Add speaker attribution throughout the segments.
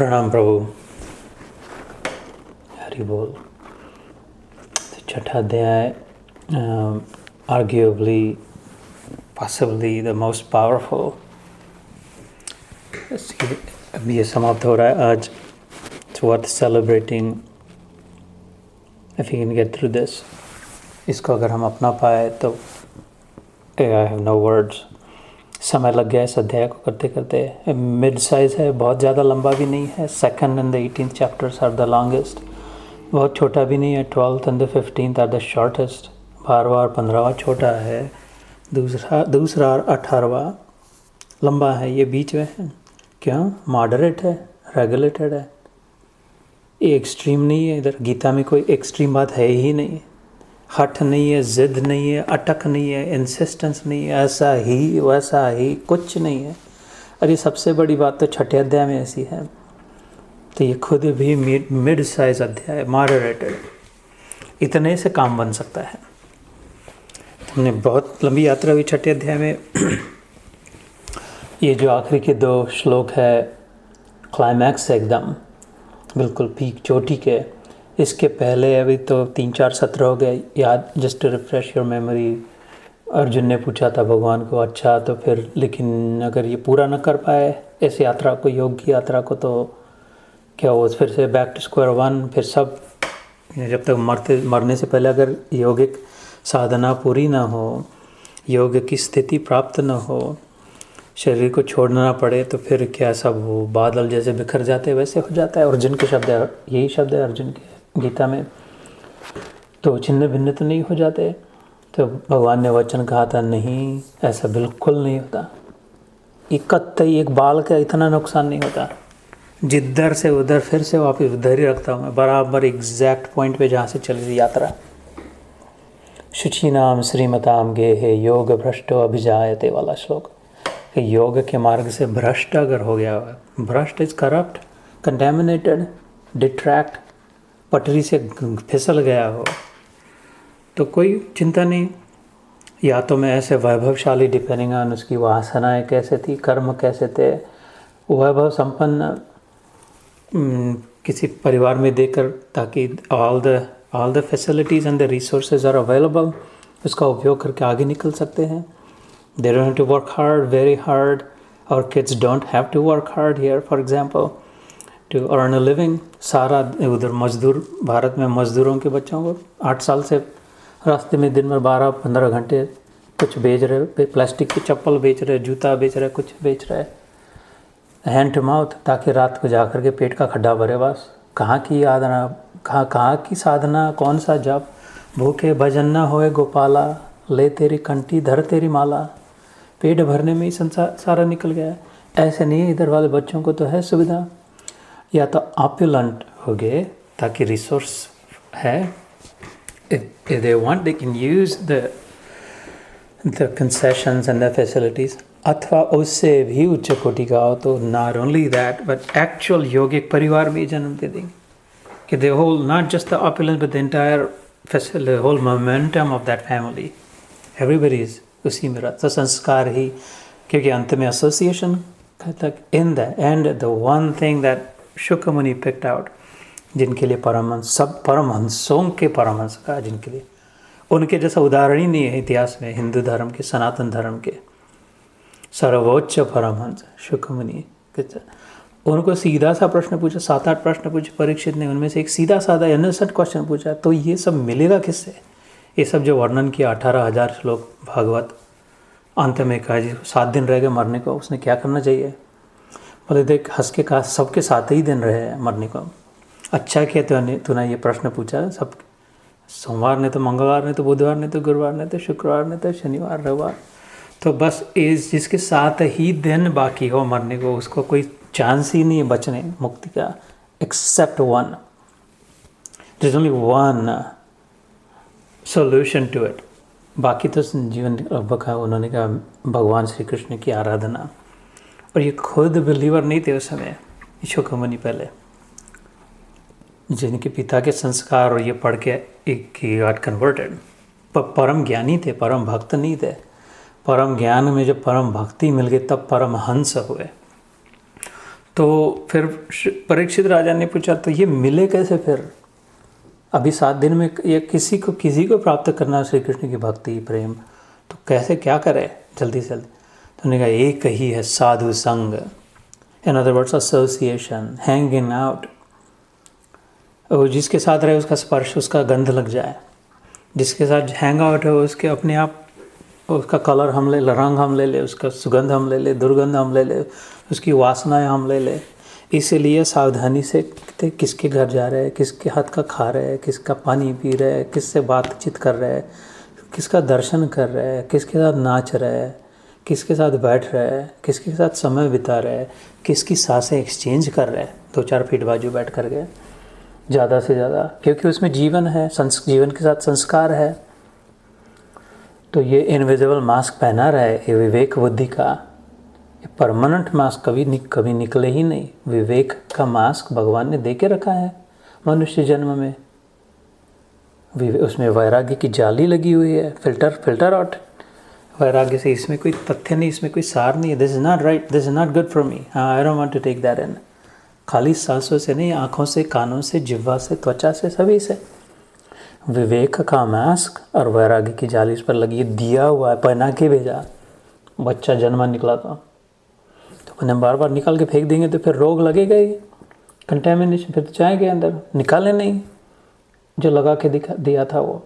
Speaker 1: प्रणाम प्रभु, हरि बोल। तो छठा अध्याय arguably possibly the most powerful. अब ये समाप्त हो रहा है आज। It's worth celebrating if you can get through this. इसको अगर हम अपना पाए तो आई हैव नो वर्ड्स। समय लग गया इस अध्याय को करते करते। मिड साइज है, बहुत ज़्यादा लंबा भी नहीं है। Second and the 18th chapters are the longest. बहुत छोटा भी नहीं है। 12th and the 15th are the shortest. 12वां और 15वां छोटा है। दूसरा और 18वां लंबा है। ये बीच में है। क्यों? मॉडरेट है, रेगुलेटेड है। ये एक्सट्रीम नहीं है। इधर गीता में कोई एक्सट्रीम बात है ही नहीं। हठ नहीं है, जिद नहीं है, अटक नहीं है, इंसिस्टेंस नहीं है, ऐसा ही वैसा ही कुछ नहीं है। और ये सबसे बड़ी बात तो छठे अध्याय में ऐसी है। तो ये खुद भी मिड साइज अध्याय है, मॉडरेटेड। इतने से काम बन सकता है। हमने बहुत लंबी यात्रा हुई छठे अध्याय में। ये जो आखिरी के 2 श्लोक है, क्लाइमैक्स एकदम बिल्कुल पीक चोटी के। इसके पहले अभी तो 3-4 सत्र हो गए याद। Just to refresh your memory, Arjun ने पूछा था भगवान को, अच्छा तो फिर लेकिन अगर ये पूरा न कर पाए इस यात्रा को, योग की यात्रा को, तो क्या हो? फिर से बैक टू स्क्वायर वन। फिर सब जब तक मरने से पहले अगर योगिक साधना पूरी ना हो, योग की स्थिति प्राप्त न हो, शरीर को छोड़ना पड़े, तो फिर क्या सब वो बादल जैसे बिखर जाते वैसे हो जाता है। अर्जुन के शब्द है, यही शब्द है अर्जुन के गीता में। तो छिन्न भिन्न तो नहीं हो जाते। तो भगवान ने वचन कहा था, नहीं ऐसा बिल्कुल नहीं होता। एक बाल का इतना नुकसान नहीं होता। जिधर से उधर फिर से वापस उधर ही रखता हूँ मैं, बराबर एग्जैक्ट पॉइंट पे जहाँ से चली थी यात्रा। शुचि नाम श्रीमताम गेहे योग भ्रष्टो अभिजायते वाला श्लोक। कि योग के मार्ग से भ्रष्ट अगर हो गया है, भ्रष्ट इज करप्ट, कंटेमिनेटेड, डिट्रैक्ट, पटरी से फिसल गया हो, तो कोई चिंता नहीं। या तो मैं ऐसे वैभवशाली, डिपेंडिंग ऑन उसकी वासनाएं कैसे थी, कर्म कैसे थे, वैभव संपन्न किसी परिवार में देकर, ताकि all the facilities and the resources are available, उसका उपयोग करके आगे निकल सकते हैं। They don't have to work hard, very hard. Our kids don't have to work hard here, for example, to earn a living. सारा उधर मजदूर, भारत में मजदूरों के बच्चों को 8 साल से रास्ते में दिन में 12-15 घंटे कुछ बेच रहे, प्लास्टिक की चप्पल बेच रहे, जूता बेच रहे, कुछ बेच रहे, हैंड टू माउथ, ताकि रात को जा कर के पेट का खड्डा भरे। बस कहाँ की यादना, कहाँ की साधना, कौन सा जप, भूखे भजन न होए गोपाला, ले तेरी कंठी धर तेरी माला। पेट भरने में ही संसार सारा निकल गया। ऐसे नहीं है। इधर वाले बच्चों को तो है सुविधा, या तो ऑप्युलेंट हो गए ताकि रिसोर्स है, if they want they can use the concessions and the facilities, अथवा उससे भी उच्च कोटि का हो तो not only that but actual योगिक परिवार में जन्म दे देंगे कि the whole, not just the opulence but the entire facility, the whole momentum of that family, everybody is उसी में रहता। तो संस्कार ही, क्योंकि अंत में एसोसिएशन तक, in the end the one thing that शुक मुनि पिक्ड आउट, जिनके लिए परमहंस, सब परमहंसों के परमहंस का, जिनके लिए उनके जैसा उदाहरण ही नहीं है इतिहास में, हिंदू धर्म के, सनातन धर्म के सर्वोच्च परमहंस शुक मुनि। उनको सीधा सा प्रश्न पूछा, 7-8 प्रश्न पूछे परीक्षित ने, उनमें से एक सीधा साधा इनोसेंट क्वेश्चन पूछा। तो ये सब मिलेगा किससे? ये सब जो वर्णन किया 18,000 श्लोक भागवत, अंत में कहा जी 7 दिन रह गए मरने को, उसने क्या करना चाहिए? बोले देख, हंस के कहा सबके 7 ही दिन रहे मरने को। अच्छा किया तूने ये प्रश्न पूछा। सब सोमवार ने तो, मंगलवार ने तो, बुधवार ने तो, गुरुवार ने तो, शुक्रवार ने तो, शनिवार रविवार, तो बस जिसके 7 ही दिन बाकी हो मरने को, उसको कोई चांस ही नहीं है बचने मुक्ति का, except one. There is only one solution to it. बाकी तो जीवन रखा। उन्होंने कहा भगवान श्री कृष्ण की आराधना। और ये खुद बिलीवर नहीं थे उस समय, शुक मुनि पहले, जिनके पिता के संस्कार और ये पढ़ के एक गॉट कन्वर्टेड। परम ज्ञानी थे, परम भक्त नहीं थे। परम ज्ञान में जब परम भक्ति मिल गई तब परम हंस हुए। तो फिर परीक्षित राजा ने पूछा तो ये मिले कैसे फिर? अभी 7 दिन में ये किसी को प्राप्त करना श्री कृष्ण की भक्ति प्रेम, तो कैसे क्या करे जल्दी से जल्दी? तो उन्होंने कहा एक ही है साधु संग, in other words association, hanging out. वो जिसके साथ रहे उसका स्पर्श, उसका गंध लग जाए, जिसके साथ हैंग आउट है उसके अपने आप उसका कलर हम ले, रंग हम ले ले, उसका सुगंध हम ले ले, दुर्गंध हम ले ले, उसकी वासनाएं हम ले ले। इसीलिए सावधानी से किसके घर जा रहे हैं, किसके हाथ का खा रहे हैं, किसका पानी पी रहे हैं, किससे बातचीत कर रहे हैं, किसका दर्शन कर रहे हैं, किसके साथ नाच रहे हैं, किसके साथ बैठ रहे हैं, किसके साथ समय बिता रहे हैं, किसकी सांसें एक्सचेंज कर रहे हैं 2-4 फीट बाजू बैठ कर के ज़्यादा से ज़्यादा, क्योंकि उसमें जीवन है, जीवन के साथ संस्कार है। तो ये इनविजिबल मास्क पहना रहा है ये विवेक बुद्धि का, ये परमानेंट मास्क कभी निकले ही नहीं। विवेक का मास्क भगवान ने दे के रखा है मनुष्य जन्म में। उसमें वैराग्य की जाली लगी हुई है, फिल्टर आउट वैराग्य से। इसमें कोई तथ्य नहीं, इसमें कोई सार नहीं है। This is not right, this is not good for me, I don't want to take that in. खाली सांसों से नहीं, आँखों से, कानों से, जिह्वा से, त्वचा से, सभी से विवेक का मास्क और वैराग्य की जाली इस पर लगी, दिया हुआ है, पहना के भेजा। बच्चा जन्मा निकला तो मैंने बार बार निकाल के फेंक देंगे तो फिर रोग लगेगा ही, कंटेमिनेशन, फिर तो जाएंगे अंदर, निकाले नहीं जो लगा के दिया था वो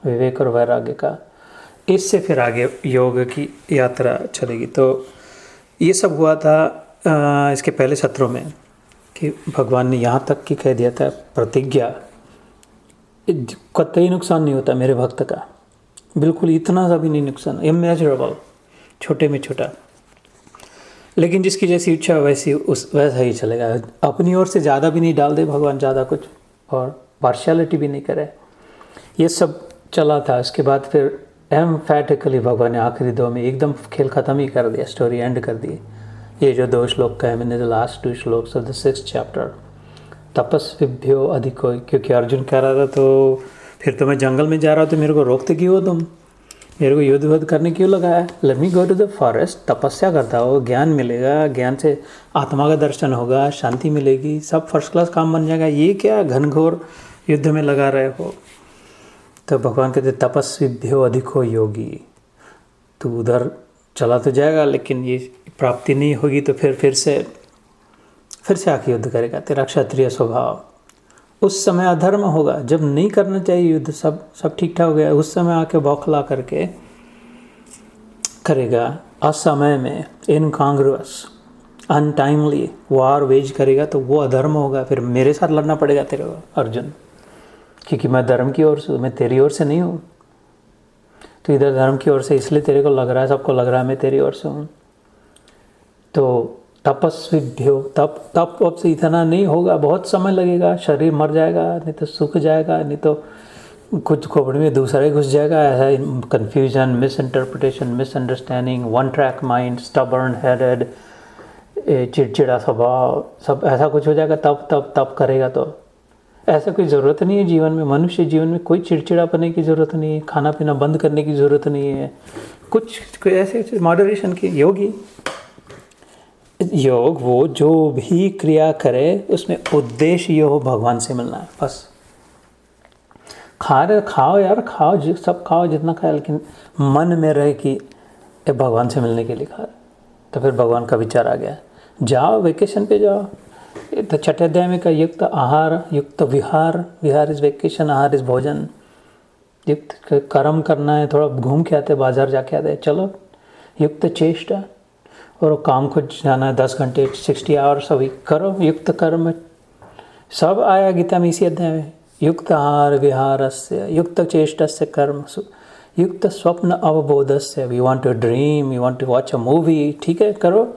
Speaker 1: विवेक और वैराग्य का। इससे फिर आगे योग की यात्रा चलेगी। तो ये सब हुआ था इसके पहले सत्रों में कि भगवान ने यहाँ तक कि कह दिया था प्रतिज्ञा, कतई नुकसान नहीं होता मेरे भक्त का, बिल्कुल इतना सा भी नहीं नुकसान, इमेजरेबल, छोटे में छोटा। लेकिन जिसकी जैसी इच्छा वैसा ही चलेगा, अपनी ओर से ज़्यादा भी नहीं डाल दे भगवान, ज़्यादा कुछ, और पार्शियलिटी भी नहीं करे। ये सब चला था। इसके बाद फिर एम्फैटिकली भगवान ने आखिरी 2 में एकदम खेल ख़त्म ही कर दिया, स्टोरी एंड कर दी। ये जो 2 श्लोक का है मैंने, the last 2 shlokas of the 6th chapter, तपस्विभ्यो अधिको, क्योंकि अर्जुन कह रहा था तो फिर तो मैं जंगल में जा रहा हूँ तो मेरे को रोकते क्यों हो तुम, मेरे को युद्ध करने क्यों लगाया? Let me go to the forest, तपस्या करता हो, ज्ञान मिलेगा, ज्ञान से आत्मा का दर्शन होगा, शांति मिलेगी, सब फर्स्ट क्लास काम बन जाएगा। ये क्या घनघोर युद्ध में लगा रहे हो? तो भगवान कहते तपस्विभ्यो अधिको योगी, तो उधर चला तो जाएगा लेकिन ये प्राप्ति नहीं होगी तो फिर से आके युद्ध करेगा, तेरा क्षत्रिय स्वभाव। उस समय अधर्म होगा, जब नहीं करना चाहिए युद्ध, सब ठीक ठाक हो गया, उस समय आके बौखला करके करेगा, असमय में, इनकॉन्ग्रुअस, अनटाइमली वार वेज करेगा, तो वो अधर्म होगा। फिर मेरे साथ लड़ना पड़ेगा तेरे को अर्जुन, क्योंकि मैं धर्म की ओर से, मैं तेरी ओर से नहीं हूँ। तो इधर धर्म की ओर से, इसलिए तेरे को लग रहा है, सबको लग रहा है मैं तेरी ओर से हूँ। तो तपस्विभ्यो, तप से इतना नहीं होगा, बहुत समय लगेगा, शरीर मर जाएगा, नहीं तो सूख जाएगा, नहीं तो कुछ खोपड़ी में दूसरा घुस जाएगा। ऐसा confusion, misinterpretation, misunderstanding, one track mind, stubborn headed, चिड़चिड़ा स्वभाव, सब ऐसा कुछ हो जाएगा। तप करेगा तो ऐसा कोई ज़रूरत नहीं है जीवन में, मनुष्य जीवन में कोई चिड़चिड़ापने की ज़रूरत नहीं है, खाना पीना बंद करने की ज़रूरत नहीं है, कुछ ऐसे मॉडरेशन की। योग वो जो भी क्रिया करे उसमें उद्देश्य ये हो भगवान से मिलना है, बस। खाओ यार, खाओ, सब खाओ जितना खाए, लेकिन मन में रहे कि भगवान से मिलने के लिए खा रहे, तो फिर भगवान का विचार आ गया। जाओ वेकेशन पे जाओ, तो 6ठे अध्याय में का युक्त आहार, युक्त विहार, विहार इज़ वेकेशन, आहार इज़ भोजन। युक्त कर्म करना है, थोड़ा घूम के आते, बाजार जाके आते, चलो। युक्त चेष्टा, और काम को जाना है 10 घंटे, 60 आवर्स अभी करो, युक्त कर्म, सब आया गीता में इसी अध्याय में। युक्त आहार विहारस्य, युक्त चेष्टस्य कर्मसु, युक्त स्वप्न अवबोधस्य। We want to dream, we want to watch a movie, ठीक है करो।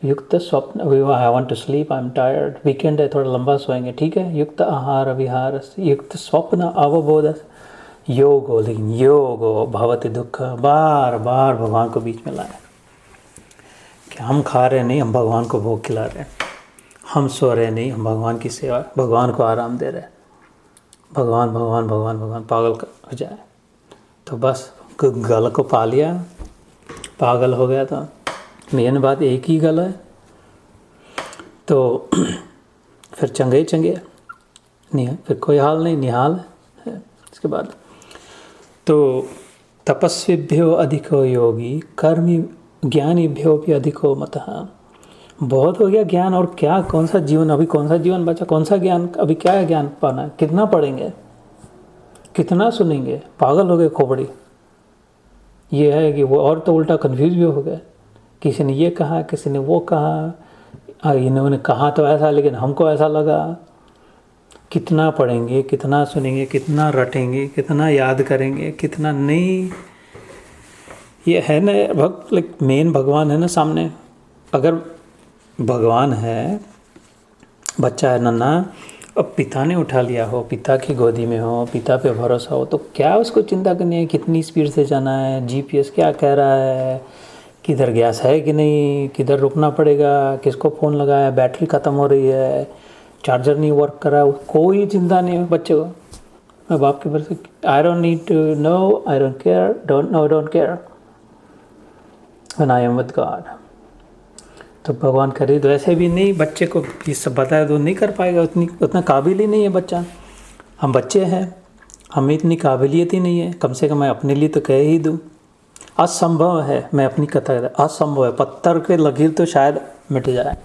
Speaker 1: युक्त स्वप्न, I want to sleep, I am tired, weekend है थोड़ा लंबा सोएंगे, ठीक है। युक्त आहार विहारस्य, युक्त स्वप्न अवबोधस्य, योगो, लेकिन योगो भवति दुख, बार बार भगवान को बीच में लाए कि हम खा रहे नहीं, हम भगवान को भोग खिला रहे हैं, हम सो रहे नहीं, हम भगवान की सेवा, भगवान को आराम दे रहे हैं। भगवान भगवान भगवान भगवान पागल हो जाए तो बस गल को पा लिया, पागल हो गया। तो मेन बात एक ही गल है, तो फिर चंगे ही चंगे, नहीं फिर कोई हाल नहीं, निहाल है। इसके बाद तो तपस्विभ्यो अधिको योगी कर्मी ज्ञानीभ्यो भी अधिको मतः। बहुत हो गया ज्ञान, और क्या, कौन सा जीवन, अभी कौन सा जीवन बचा, कौन सा ज्ञान, अभी क्या है ज्ञान पाना है, कितना पढ़ेंगे, कितना सुनेंगे, पागल हो गए खोपड़ी। ये है कि वो और तो उल्टा कंफ्यूज भी हो गए, किसी ने ये कहा, किसी ने वो कहा, इन्होंने कहा तो ऐसा लेकिन हमको ऐसा लगा। कितना पढ़ेंगे, कितना सुनेंगे, कितना रटेंगे, कितना याद करेंगे, कितना नहीं। ये है ना लाइक मेन भगवान है ना सामने। अगर भगवान है, बच्चा है नन्हा, अब पिता ने उठा लिया हो, पिता की गोदी में हो, पिता पे भरोसा हो, तो क्या उसको चिंता करनी है कितनी स्पीड से जाना है, जीपीएस क्या कह रहा है, किधर गैस है कि नहीं, किधर रुकना पड़ेगा, किसको फ़ोन लगाया, बैटरी ख़त्म हो रही है, चार्जर नहीं वर्क कर रहा, कोई चिंता नहीं है बच्चे को। मैं बाप के भरोसे, I don't need to know, I don't care, don't know, don't care when I am with God. तो भगवान करे तो ऐसे भी नहीं, बच्चे को ये सब बताया तो नहीं कर पाएगा, उतना काबिल ही नहीं है बच्चा। हम बच्चे हैं, हमें इतनी काबिलियत ही नहीं है, कम से कम मैं अपने लिए तो कह ही दूँ। असंभव है, मैं अपनी कथा असंभव है, पत्थर के लकीर तो शायद मिट जाए,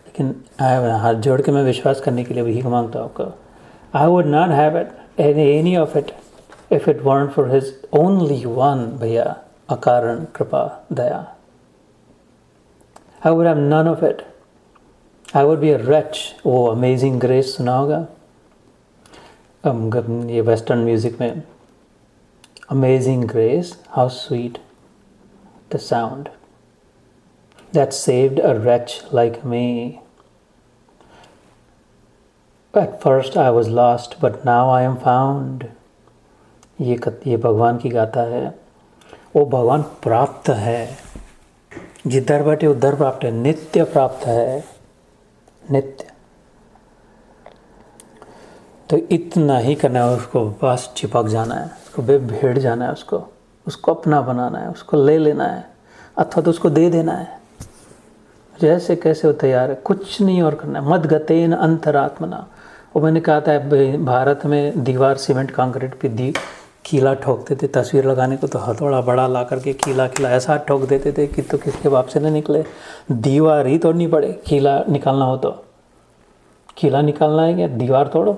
Speaker 1: लेकिन हाथ जोड़ के मैं विश्वास करने के लिए भीख मांगता हूँ आपको। I would not have it any of it if it want for his only one भैया अकारण कृपा दया। I would have none of it. I would be a wretch. वो अमेजिंग ग्रेस सुना होगा ये वेस्टर्न म्यूजिक में, amazing grace how sweet the sound that saved a wretch like me. At first I was lost, but now I am found. ये भगवान की गाथा है। वो भगवान प्राप्त है, जिधर बैठे उधर प्राप्त है, नित्य प्राप्त है, नित्य। तो इतना ही करना है उसको, बस चिपक जाना है उसको, भेड़ जाना है उसको अपना बनाना है, उसको ले लेना है, अथवा तो उसको दे देना है, जैसे कैसे वो तैयार है, कुछ नहीं और करना है। मद गतेन अंतरात्मना। वो मैंने कहा था भारत में दीवार सीमेंट कंक्रीट पे कीला ठोकते थे, तस्वीर लगाने को तो हथौड़ा बड़ा ला करके कीला ऐसा ठोक देते थे कि तो किसके बाप से न निकले, दीवार ही तोड़नी पड़े। कीला निकालना हो तो कीला निकालना है क्या, दीवार तोड़ो।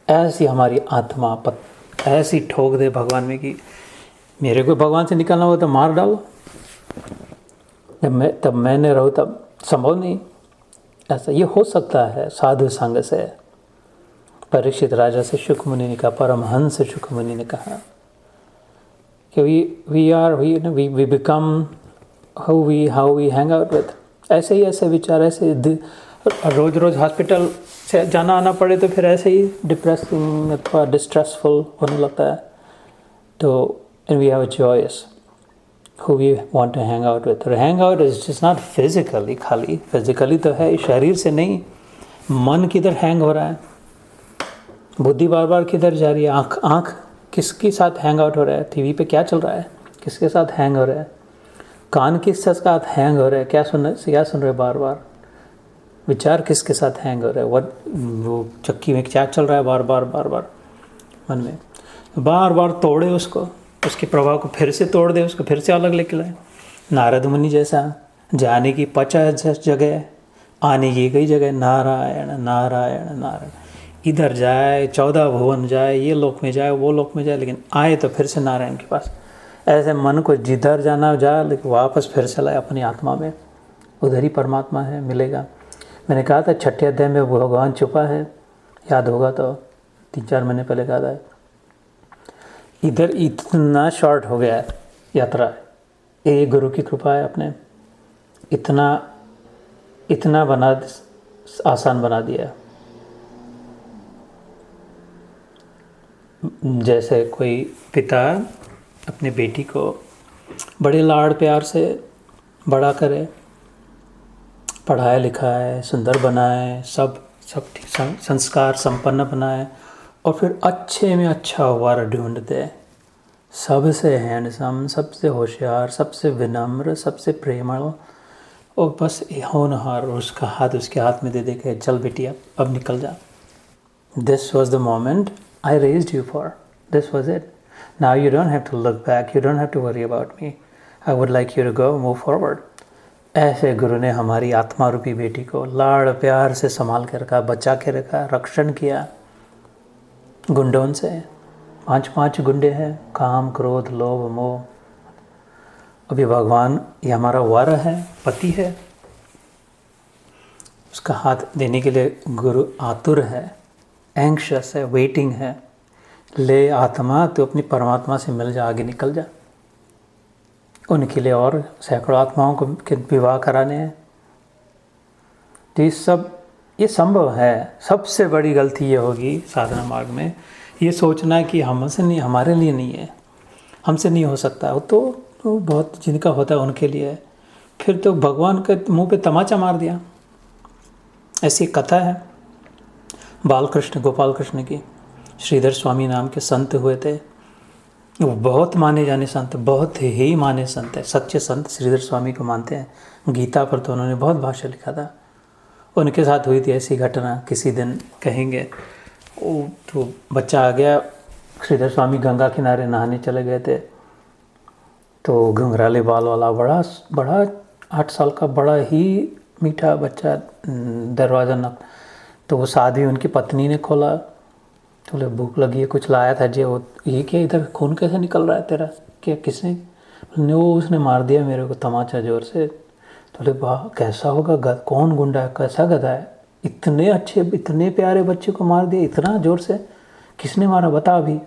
Speaker 1: ऐसी हमारी आत्मा ऐसी ठोक दे भगवान में कि मेरे को भगवान से निकालना हो तो मार डालो। तब मैंने रहो तब संभव नहीं। ऐसा ये हो सकता है साधु संग से। परीक्षित राजा से शुक मुनि ने कहा, परमहंस शुक मुनि ने कहा कि we become how we hang out with. ऐसे ही ऐसे विचार, ऐसे रोज रोज हॉस्पिटल से जाना आना पड़े तो फिर ऐसे ही डिप्रेसिंग अथवा डिस्ट्रेसफुल होने लगता है। तो and we have a choice who we want to hang out with. Hang out is just not physically, खाली फिजिकली तो है, शरीर से नहीं। मन किधर हैंग हो रहा है, बुद्धि बार बार किधर जा रही है, आँख किसके साथ हैंग आउट हो रहा है, टीवी पे क्या चल रहा है, किसके साथ हैंग हो रहा है, कान किसके साथ हैंग हो रहा है, क्या सुन रहे बार बार, विचार किसके साथ हैंग हो रहा है, वो चक्की में क्या चल रहा है बार बार मन में, बार बार तोड़े उसको, उसके प्रभाव को फिर से तोड़ दे, उसको फिर से अलग लेके लाए। नारद मुनि जैसा जाने की 50 जगह, आने की कई जगह, नारायण नारायण नारायण, इधर जाए 14 भुवन जाए, ये लोक में जाए वो लोक में जाए, लेकिन आए तो फिर से नारायण के पास। ऐसे मन को जिधर जाना जाए, लेकिन वापस फिर से लाए अपनी आत्मा में, उधर ही परमात्मा है, मिलेगा। मैंने कहा था 6ठे अध्याय में भगवान छुपा है, याद होगा तो 3-4 महीने पहले कहा था। इधर इतना शॉर्ट हो गया है यात्रा, ये गुरु की कृपा है, अपने इतना बना आसान बना दिया। जैसे कोई पिता अपने बेटी को बड़े लाड़ प्यार से बड़ा करे, पढ़ाए लिखाए, सुंदर बनाए, सब ठीक संस्कार संपन्न बनाए, और फिर अच्छे में अच्छा वर ढूंढ दे, सबसे हैंडसम, सबसे होशियार, सबसे विनम्र, सबसे प्रेमल, और बस होनहार उसका हाथ उसके हाथ में दे दे के चल बेटी अब निकल जा. This was the moment I raised you for. This was it. Now you don't have to look back. You don't have to worry about me. I would like you to go, move forward. ऐसे गुरु ने हमारी आत्मा रूपी बेटी को लाड़ प्यार से संभाल के रखा, बचा के रखा, रक्षण किया गुंडों से. 5 गुंडे हैं, काम क्रोध लोभ मोह. अभी भगवान ये हमारा वर है, पति है, उसका हाथ देने के लिए गुरु आतुर है, एंग्शियस है, वेटिंग है. ले आत्मा तो अपनी परमात्मा से मिल जा, आगे निकल जा. उनके लिए और सैकड़ों आत्माओं को के विवाह कराने हैं. तो ये संभव है. सबसे बड़ी गलती ये होगी साधना मार्ग में, ये सोचना है कि हमसे नहीं, हमारे लिए नहीं है, हमसे नहीं हो सकता. वो तो बहुत जिनका होता है उनके लिए है. फिर तो भगवान के मुंह पे तमाचा मार दिया. ऐसी कथा है बालकृष्ण गोपाल कृष्ण की. श्रीधर स्वामी नाम के संत हुए थे. वो बहुत माने जाने संत, बहुत ही माने संत है. सच्चे संत श्रीधर स्वामी को मानते हैं. गीता पर तो उन्होंने बहुत भाष्य लिखा था. उनके साथ हुई थी ऐसी घटना. किसी दिन कहेंगे वो तो बच्चा आ गया. श्रीधर स्वामी गंगा किनारे नहाने चले गए थे. तो घुंघराले बाल वाला बड़ा 8 साल का बड़ा ही मीठा बच्चा दरवाज़ा न. तो वो साधी उनकी पत्नी ने खोला. तो बोले भूख लगी है, कुछ लाया था जी. वो ये क्या, इधर खून कैसे निकल रहा है तेरा, क्या किसने? वो उसने मार दिया मेरे को तमाचा जोर से. तो बोले वाह कैसा होगा, कौन गुंडा है, कैसा गधा है, इतने अच्छे इतने प्यारे बच्चे को मार दिया इतना ज़ोर से, किसने मारा बता अभी?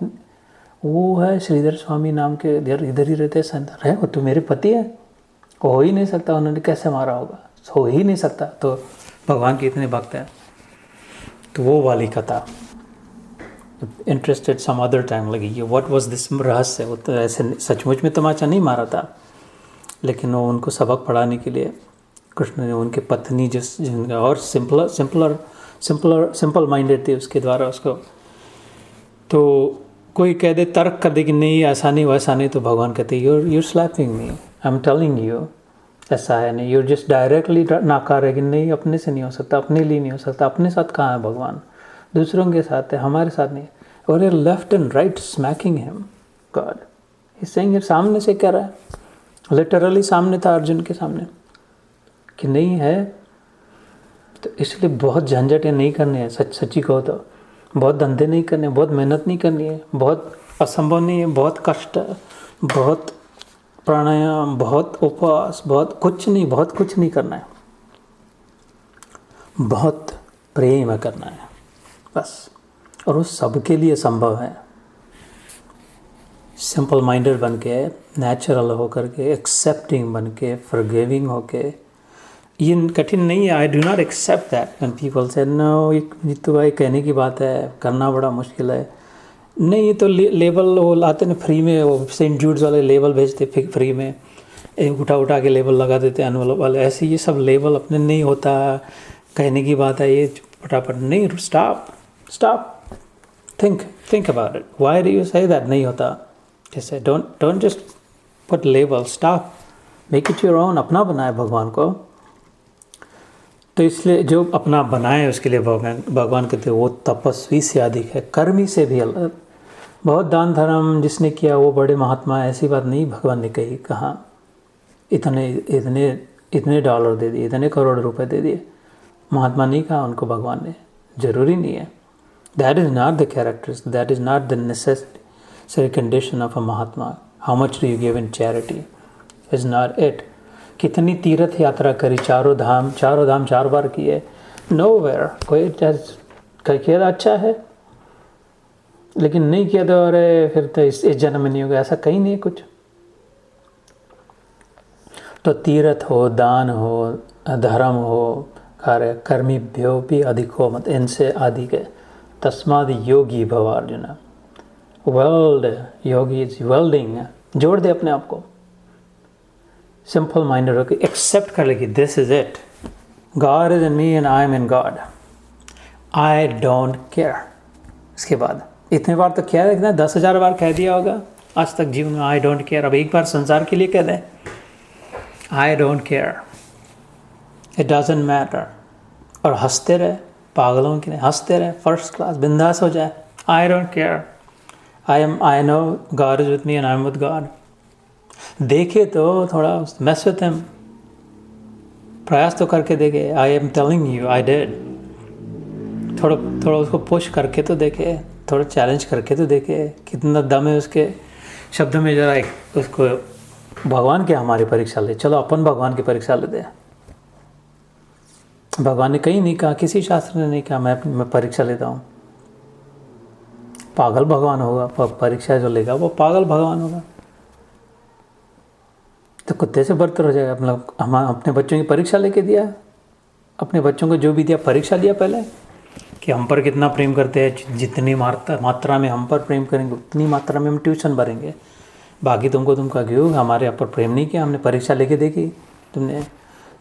Speaker 1: वो है श्रीधर स्वामी नाम के, इधर ही रहते संत. है वो तो मेरे पति है, हो ही नहीं सकता, उन्होंने कैसे मारा होगा, हो ही नहीं सकता. तो भगवान के इतने भक्त हैं. तो वो वाली कथा इंटरेस्टेड सम अदर टाइम लगी. ये व्हाट वाज दिस रहस्य. वो तो ऐसे सचमुच में तमाचा नहीं मारा था, लेकिन वो उनको सबक पढ़ाने के लिए कृष्ण ने उनके पत्नी जिनका और सिंपल माइंडेड थी उसके द्वारा उसको. तो कोई कह दे, तर्क कर दे कि नहीं ऐसा नहीं वैसा नहीं, तो भगवान कहते you're slapping me, I am telling you ऐसा है नहीं. यूर जस्ट डायरेक्टली नाकार है कि नहीं, अपने से नहीं हो सकता, अपने लिए नहीं हो सकता. अपने साथ कहाँ है भगवान, दूसरों के साथ है, हमारे साथ नहीं. और ये left and right smacking him God. इस सेइंग सामने से कह रहा है, लिटरली सामने था अर्जुन के सामने कि नहीं है. तो इसलिए बहुत झंझटें नहीं करनी है. सच्ची कहो तो बहुत धंधे नहीं करने, बहुत मेहनत नहीं करनी है, बहुत असंभव नहीं है, बहुत कष्ट, बहुत प्राणायाम, बहुत उपवास, बहुत कुछ नहीं करना है. बहुत प्रेम करना है बस. और वो सबके लिए संभव है. सिंपल माइंडेड बन के, नेचुरल होकर के, एक्सेप्टिंग बन के, फॉरगिविंग होके. ये कठिन नहीं है. I do not accept that when people say no, ये तो भाई कहने की बात है, करना बड़ा मुश्किल है. नहीं, ये तो लेबल वो लाते ना फ्री में, वो सेंट जूड्स वाले लेबल भेजते फ्री में, उठा के लेबल लगा देते एनवलप वाले. ऐसे ये सब लेबल अपने नहीं होता, कहने की बात है, ये फटाफट नहीं. Stop think about it. Why do you say that नहीं होता? जैसे don't just put label. Stop, make it your own. अपना बनाए भगवान को. तो इसलिए जो अपना बनाए उसके लिए भगवान कहते हैं वो तपस्वी से अधिक है, कर्मी से भी अलग. बहुत दान धर्म जिसने किया वो बड़े महात्मा, ऐसी बात नहीं भगवान ने कही. कहाँ इतने डॉलर दे दिए, इतने करोड़ रुपए दे दिए, महात्मा नहीं कहा उनको भगवान ने. जरूरी नहीं है. That is not the characteristic. That is not the necessary condition of a Mahatma. How much do you give in charity is not it. कितनी तीर्थ यात्रा करी, चारों धाम 4 बार किए, nowhere कोई किया अच्छा है, लेकिन नहीं किया तो अरे फिर तो इस जन्म में नहीं होगा, ऐसा कहीं नहीं कुछ. तो तीर्थ हो, दान हो, धर्म हो, कार्य कर्मीभ्यो भी अधिक हो मत, इनसे अधिक है. तस्माद योगी भव Arjun. Weld Yogi is welding. जोड़ दे अपने आप को, सिंपल माइंडेड होकर एक्सेप्ट कर ले कि this is it, God is in me and I am in God, I don't care. इसके बाद इतने बार तो क्या है, 10,000 बार कह दिया होगा आज तक जीवन में, आई डोंट केयर. अब एक बार संसार के लिए कह दें आई don't care. It doesn't matter. और हंसते रहे, पागलों की नहीं, हंसते रहे, फर्स्ट क्लास बिंदास हो जाए। आई don't care, I know God is with me and I am with God. देखे तो थोड़ा मैस विथ हिम, प्रयास तो करके देखे। आई am telling you I did. थोड़ा थोड़ा उसको पुश करके तो देखे, थोड़ा चैलेंज करके तो देखे, कितना दम है उसके शब्द में। जरा एक उसको भगवान की हमारी परीक्षा ले, चलो अपन भगवान की परीक्षा लेते हैं। भगवान ने कहीं नहीं कहा, किसी शास्त्र ने नहीं कहा मैं परीक्षा लेता हूँ। पागल भगवान होगा, परीक्षा जो लेगा वो पागल भगवान होगा। तो कुत्ते से बदतर हो जाएगा। मतलब हम अपने बच्चों की परीक्षा लेके दिया, अपने बच्चों को जो भी दिया परीक्षा दिया पहले, कि हम पर कितना प्रेम करते हैं। जितनी मात्रा में हम पर प्रेम करेंगे उतनी मात्रा में हम ट्यूशन भरेंगे। बाकी तुमका क्यों, हमारे यहाँ पर प्रेम नहीं किया, हमने परीक्षा लेके देखी, तुमने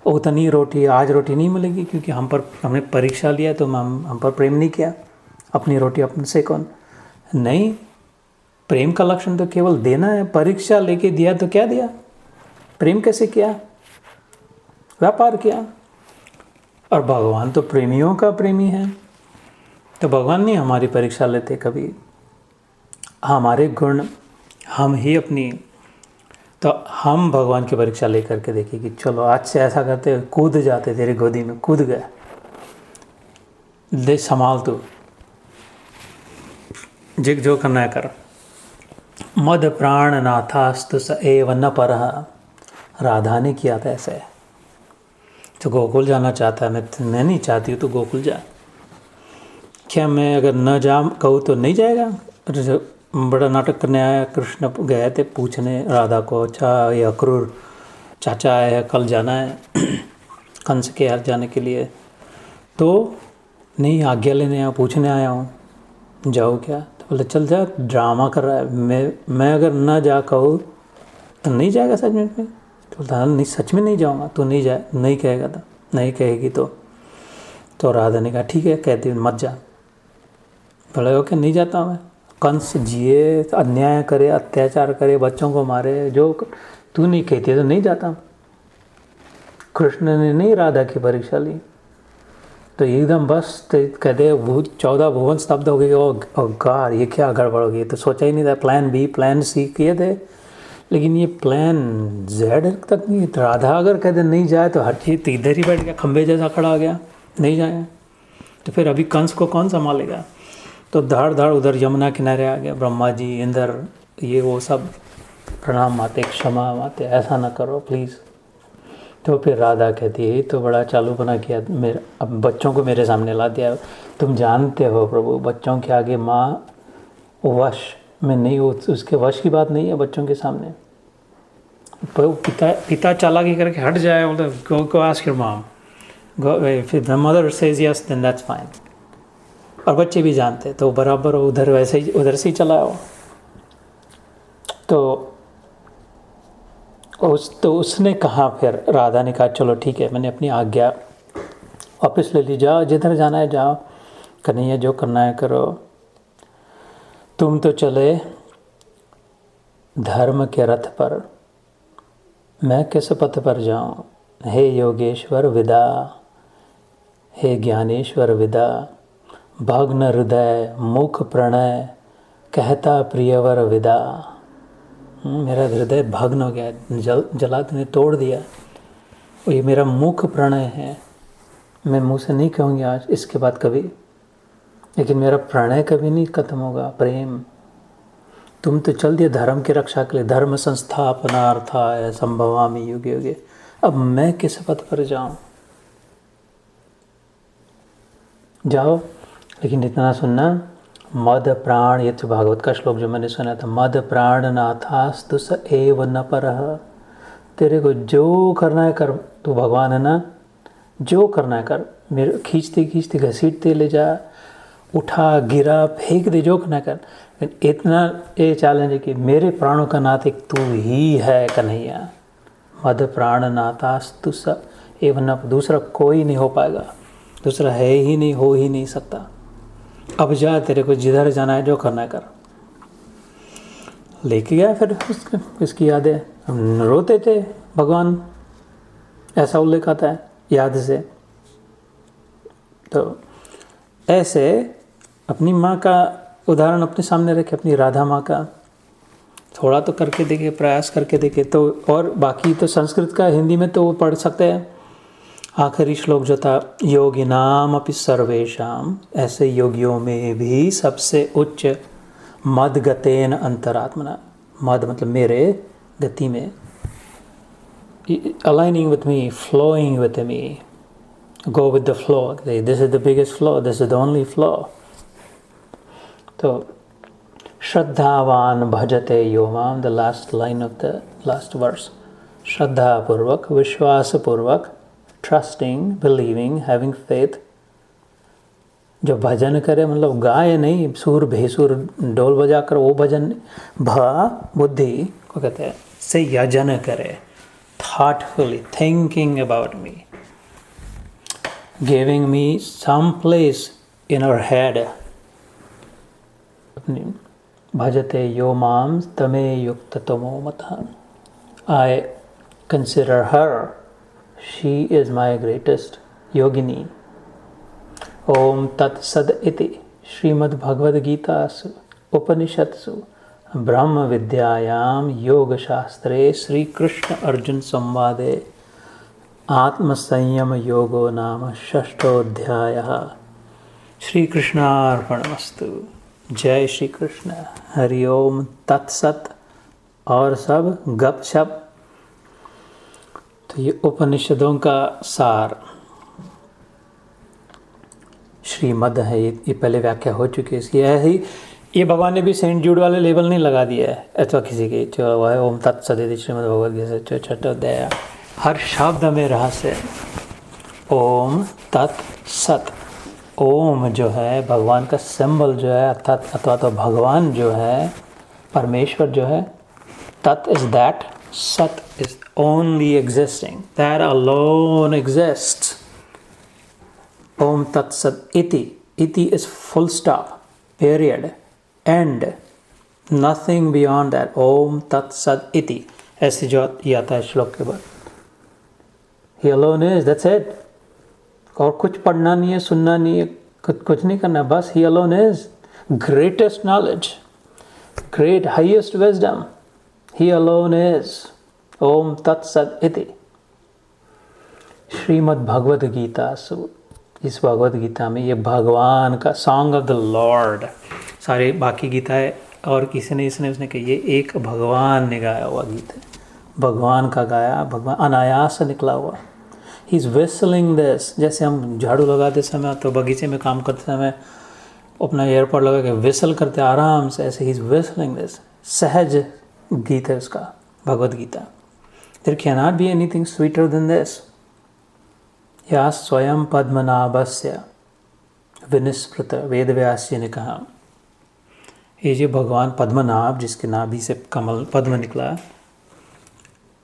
Speaker 1: उतनी रोटी आज रोटी नहीं मिलेगी क्योंकि हमने परीक्षा लिया तो हम पर प्रेम नहीं किया। अपनी रोटी अपने से कौन नहीं। प्रेम का लक्षण तो केवल देना है। परीक्षा लेके दिया तो क्या दिया, प्रेम कैसे किया, व्यापार किया। और भगवान तो प्रेमियों का प्रेमी है, तो भगवान नहीं हमारी परीक्षा लेते कभी। हमारे गुण हम ही अपनी, तो हम भगवान की परीक्षा लेकर के देखिए कि चलो आज से ऐसा करते, कूद जाते तेरी गोदी में, कूद गए, दे संभाल तू, जिग जो करना है कर। मद प्राण नाथास्तु स एव न परः। राधा ने किया था ऐसे। तो गोकुल जाना चाहता है, मैं नहीं चाहती हूँ तो गोकुल जा। क्या मैं अगर न जा कहूँ तो नहीं जाएगा। बड़ा नाटक करने आया कृष्ण, गए थे पूछने राधा को, अच्छा ये अक्रूर चाचा आए हैं, कल जाना है कंस के यहाँ जाने के लिए। तो नहीं, आज्ञा लेने आया, पूछने आया हूँ, जाओ क्या। तो बोले चल जा, ड्रामा कर रहा है। मैं अगर न जा कहूँ तो नहीं जाएगा सच में। तो बोलता नहीं, सच में नहीं जाऊँगा। तो नहीं कहेगा, तो नहीं कहेगी तो राधा ने कहा ठीक है, कहती हूँ मत जा। बोले ओके नहीं जाता मैं। कंस जिए, अन्याय करे, अत्याचार करे, बच्चों को मारे, जो तू नहीं कहती है तो नहीं जाता। कृष्ण ने नहीं राधा की परीक्षा ली, तो एकदम बस कहते 14 भुवन स्तब्ध हो गए। ओ गॉड, ये क्या गड़बड़ हो गई। तो सोचा ही नहीं था, प्लान बी प्लान सी किए थे, लेकिन ये प्लान जेड तक नहीं। राधा अगर कहते नहीं जाए तो हर चीज़ इधर ही बैठ गया, खंबे जैसा खड़ा हो गया, नहीं जाए तो फिर अभी कंस को कौन संभालेगा। तो धाड़ उधर यमुना किनारे आ गया। ब्रह्मा जी, इंद्र, ये वो सब प्रणाम माते, क्षमा माते, ऐसा ना करो प्लीज़। तो फिर राधा कहती है तो बड़ा चालू बना किया मेरा, अब बच्चों को मेरे सामने ला दिया। तुम जानते हो प्रभु, बच्चों के आगे माँ वश में नहीं हो, उसके वश की बात नहीं है बच्चों के सामने। पिता चालाकी करके हट जाए, बोलते गो आस्क योर मॉम, फिर the mother says yes then that's fine. और बच्चे भी जानते, तो बराबर उधर से ही चला हो। तो उसने कहा, फिर राधा ने कहा चलो ठीक है, मैंने अपनी आज्ञा वापस ले ली, जाओ जिधर जाना है जाओ, कन्हैया जो करना है करो। तुम तो चले धर्म के रथ पर, मैं किस पथ पर जाऊं। हे योगेश्वर विदा, हे ज्ञानेश्वर विदा, भग्न हृदय मुख प्रणय, कहता प्रियवर विदा। मेरा हृदय भग्न हो गया, जला तूने तोड़ दिया। और ये मेरा मुख प्रणय है, मैं मुँह से नहीं कहूँगी आज इसके बाद कभी, लेकिन मेरा प्रणय कभी नहीं खत्म होगा, प्रेम। तुम तो चल दिए धर्म की रक्षा के लिए, धर्म संस्थापनार्थाय संभवामि युगे युगे। अब मैं किस पथ पर जाऊँ। जाओ, लेकिन इतना सुनना, मद प्राण, ये तो भागवत का श्लोक जो मैंने सुना था, मद प्राण नाथास्तु स एव न परः। तेरे को जो करना है कर, तू भगवान है ना, जो करना है कर। मेरे खींचते घसीटते ले जा, उठा गिरा फेंक दे, जो करना कर। इतना ये चैलेंज है कि मेरे प्राणों का नाथ एक तू ही है कन्हैया। मद प्राण नाथास्तु स एव न, दूसरा कोई नहीं हो पाएगा, दूसरा है ही नहीं, हो ही नहीं सकता। अब जा, तेरे को जिधर जाना है जो करना है कर। लेके गया फिर उसकी यादें, हम रोते थे भगवान, ऐसा उल्लेख आता है। याद से। तो ऐसे अपनी माँ का उदाहरण अपने सामने रखे, अपनी राधा माँ का, थोड़ा तो करके देखे, प्रयास करके देखे। तो और बाकी तो संस्कृत का हिंदी में तो वो पढ़ सकते हैं। आखिरी श्लोक जो था, योगिनाम अपि सर्वेषाम, ऐसे योगियों में भी सबसे उच्च मद गतेन अंतरात्मना, मद मतलब मेरे, गति में, aligning with me, flowing with me, go with the flow, this is the biggest flow, this is the only flow। तो श्रद्धावान भजते यो माम, the last line of the last verse, श्रद्धा पूर्वक, विश्वास पूर्वक, ट्रस्टिंग, बिलीविंग, हैविंग फेथ, जो भजन करे, मतलब गाए नहीं, सुर भेसुर ढोल बजा कर वो भजन, बुद्धि को कहते हैं, से यजन करे, thoughtfully thinking about me, giving me some place in our head। भजते यो माम तमे युक्त तमो मतः, I consider her, she is my greatest yogini। ओम तत्सद इति श्रीमद् भगवद गीतासु उपनिषत्सु ब्रह्म विद्यायां योग शास्त्रे श्री कृष्ण अर्जुन संवादे आत्मसंयम योगो नाम षष्ठोऽध्यायः। श्री कृष्णार्पणमस्तु। जय श्री कृष्ण। हरि ओम तत्सत। और सब गपशप। तो ये उपनिषदों का सार श्रीमद् है, ये पहले व्याख्या हो चुकी है इसकी। है ही ये भगवान ने भी सेंट जूड वाले लेबल नहीं लगा दिया है अथवा किसी के, जो है ओम तत्सदिति श्रीमद् भगवद गीता छठोध्याय, हर शब्द में रहस्य। ओम तत्सत। ओम जो है भगवान का सिंबल जो है, अर्थात अथवा तो भगवान जो है, परमेश्वर जो है, तत् इज दैट, सत is only existing, that alone exists. ओम तत्सत इति, इति is full stop, period, end, nothing beyond that। ओम तत्सत इति, ऐसे जो ये आता है श्लोक के बाद, he alone is, that's it। और कुछ पढ़ना नहीं है, सुनना नहीं है, कुछ नहीं करना, बस he alone is greatest knowledge, great highest wisdom, he alone is। ओम तत्सत इति श्रीमद् भगवद गीता सु, इस भगवद गीता में ये भगवान का सॉन्ग ऑफ द लॉर्ड, सारे बाकी गीता है और किसी ने इसने उसने कही, ये एक भगवान ने गाया हुआ गीत है, भगवान का गाया, भगवान अनायास निकला हुआ। He is whistling this. जैसे हम झाड़ू लगाते समय तो बगीचे में काम करते समय अपना एयरपोर्ट लगा के विसल करते आराम से, ऐसे ही इज़ विस्लिंग दिस। सहज गीत है उसका Bhagavad Gita. There can not be anything sweeter than this. या स्वयं पद्मनाभस्य विनिस्पृत, वेद व्यास जी ने कहा, ये जो भगवान पद्मनाभ जिसके नाभि से कमल पद्म निकला,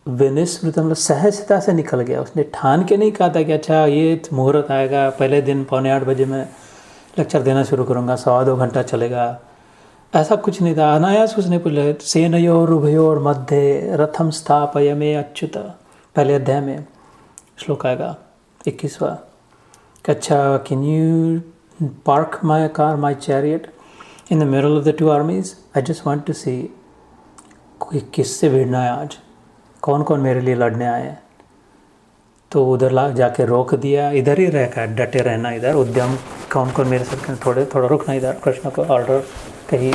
Speaker 1: विनिस्मृत मतलब सहजता से निकल गया। उसने ठान के नहीं कहा था कि अच्छा ये मुहूर्त आएगा, पहले दिन 7:45 मैं लेक्चर देना शुरू करूँगा, 1.25 घंटा चलेगा, ऐसा कुछ नहीं था। अनायास उसने बोले, सेनयोर उभयोर मध्य रथम स्थापयमे अच्युत, पहले अध्याय में श्लोक आएगा 21वां। अच्छा, can you park my car, my chariot in the middle of the two armies, I just want to see किससे भिड़ना है आज, कौन कौन मेरे लिए लड़ने आए हैं। तो उधर जाके रोक दिया, इधर ही रहकर डटे रहना, इधर उद्यम, कौन कौन मेरे साथ, थोड़ा रुकना इधर, कृष्ण को ऑर्डर कही।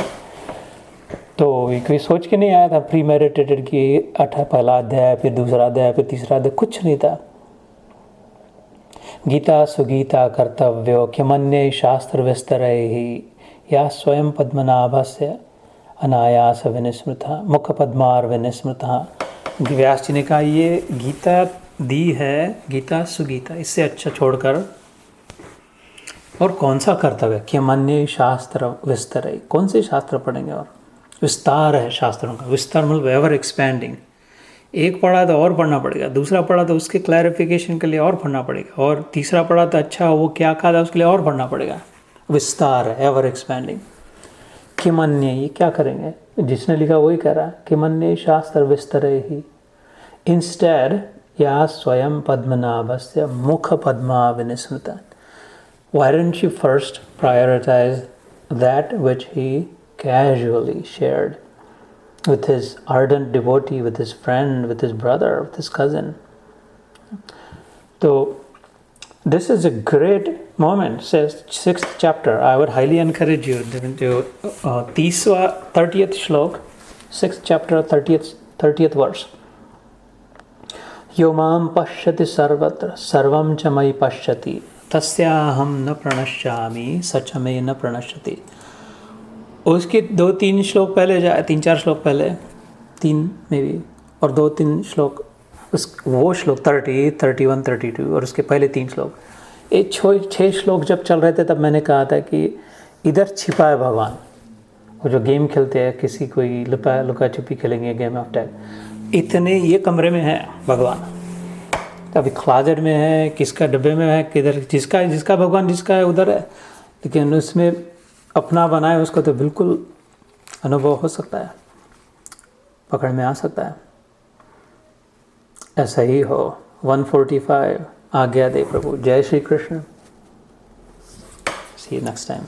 Speaker 1: तो कोई सोच के नहीं आया था प्री मेडिटेटेड कि पहला अध्याय, फिर दूसरा अध्याय, फिर तीसरा अध्याय, कुछ नहीं था। गीता सुगीता कर्तव्यो किमन्य शास्त्र विस्तर ही, या स्वयं पद्मनाभस्य अनायास विनिस्मृता मुख पद्मार विनिस्मृता। व्यास जी ने कहा ये गीता दी है, गीता सुगीता, इससे अच्छा छोड़कर और कौन सा कर्तव्य। किमन्य शास्त्र विस्तर, कौन से शास्त्र पढ़ेंगे, और विस्तार है शास्त्रों का। विस्तार मतलब एवर एक्सपैंडिंग। एक पढ़ा तो और पढ़ना पड़ेगा, दूसरा पढ़ा तो उसके क्लैरिफिकेशन के लिए और पढ़ना पड़ेगा, और तीसरा पढ़ा तो अच्छा वो क्या कहा था उसके लिए और पढ़ना पड़ेगा। विस्तार है, एवर एक्सपैंडिंग। किमन्य, ये क्या करेंगे, जिसने लिखा वही कह रहा है, किमन्य शास्त्र विस्तर ही। इंस्टेड या स्वयं पद्मनाभस्य मुख Padma विनिस्मृता. Why didn't she first prioritize that which he casually shared with his ardent devotee, with his friend, with his brother, with his cousin? So this is a great moment. Says 6th chapter. I would highly encourage you to 30th shlok, 6th chapter, 30th verse. यो मां पश्यति सर्वत्र सर्वं च मयि पश्यति तस्याहं न प्रणश्यामि सच में न प्रणश्यति. उसके 2-3 श्लोक पहले जाए, 3-4 श्लोक पहले, 3 में भी, और 2-3 श्लोक वो श्लोक 30, 31, 32 और उसके पहले 3 श्लोक, ये 6 श्लोक जब चल रहे थे तब मैंने कहा था कि इधर छिपा है भगवान. वो जो गेम खेलते हैं, किसी कोई लुका छुपी खेलेंगे, गेम ऑफ टैग, इतने ये कमरे में है भगवान. कभी क्लाजेट में है, किसका डब्बे में है, किधर जिसका भगवान जिसका है उधर है, लेकिन उसमें अपना बनाए उसको तो बिल्कुल अनुभव हो सकता है, पकड़ में आ सकता है. ऐसा ही हो. 145 आज्ञा दे प्रभु. जय श्री कृष्ण. सी यू नेक्स्ट टाइम.